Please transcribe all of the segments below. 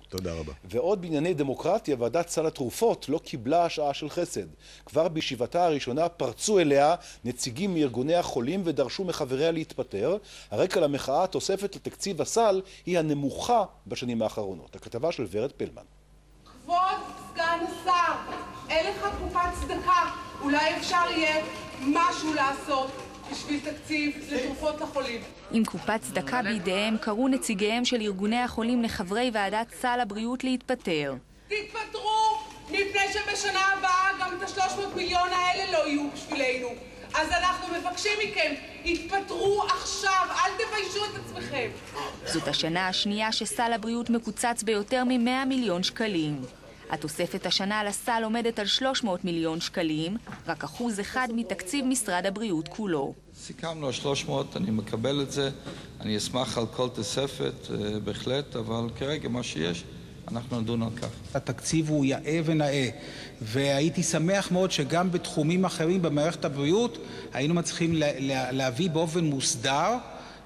תודה רבה. ועוד בענייני דמוקרטיה, ועדת סל התרופות לא קיבלה השעה של חסד. כבר בישיבתה הראשונה פרצו אליה נציגים מארגוני החולים ודרשו מחבריה להתפטר. הרקע למחאה, תוספת לתקציב הסל היא הנמוכה בשנים האחרונות. הכתבה של ורד פלמן. כבוד סגן השר, אין לך קופת צדקה, אולי אפשר יהיה משהו לעשות בשביל תקציב לתרופות לחולים. עם קופת צדקה בידיהם קראו נציגיהם של ארגוני החולים לחברי ועדת סל הבריאות להתפטר. תתפטרו, מפני שבשנה הבאה גם את 300 מיליון האלה לא יהיו בשבילנו. אז אנחנו מבקשים מכם, התפטרו עכשיו, אל תביישו את עצמכם. זאת השנה השנייה שסל הבריאות מקוצץ ביותר מ-100 מיליון שקלים. התוספת השנה לסל עומדת על 300 מיליון שקלים, רק 1% מתקציב משרד הבריאות כולו. סיכמנו על 300, אני מקבל את זה, אני אשמח על כל תוספת בהחלט, אבל כרגע מה שיש, אנחנו נדון על כך. התקציב הוא יאה ונאה, והייתי שמח מאוד שגם בתחומים אחרים במערכת הבריאות היינו מצליחים להביא באופן מוסדר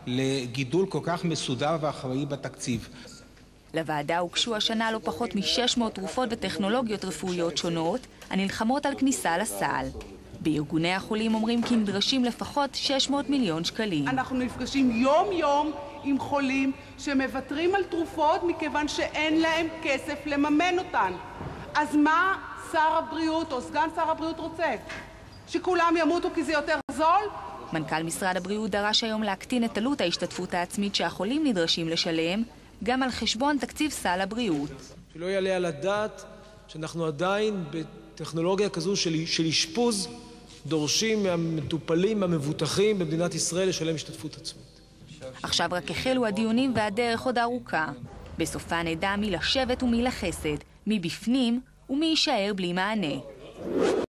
לגידול כל כך מסודר ואחראי בתקציב. לוועדה הוגשו השנה לא פחות מ-600 תרופות וטכנולוגיות רפואיות שונות הנלחמות על כניסה לסל. בארגוני החולים אומרים כי נדרשים לפחות 600 מיליון שקלים. אנחנו נפגשים יום-יום עם חולים שמוותרים על תרופות מכיוון שאין להם כסף לממן אותן. אז מה שר הבריאות או סגן שר הבריאות רוצה? שכולם ימותו כי זה יותר זול? מנכ"ל משרד הבריאות דרש היום להקטין את עלות ההשתתפות העצמית שהחולים נדרשים לשלם, גם על חשבון תקציב סל הבריאות. שלא יעלה על הדעת שאנחנו עדיין בטכנולוגיה כזו של אשפוז דורשים מהמטופלים המבוטחים במדינת ישראל לשלם השתתפות עצמית. עכשיו רק החלו הדיונים והדרך עוד ארוכה. בסופה נדע מי לשבת ומי לחסד, מי בפנים ומי יישאר בלי מענה.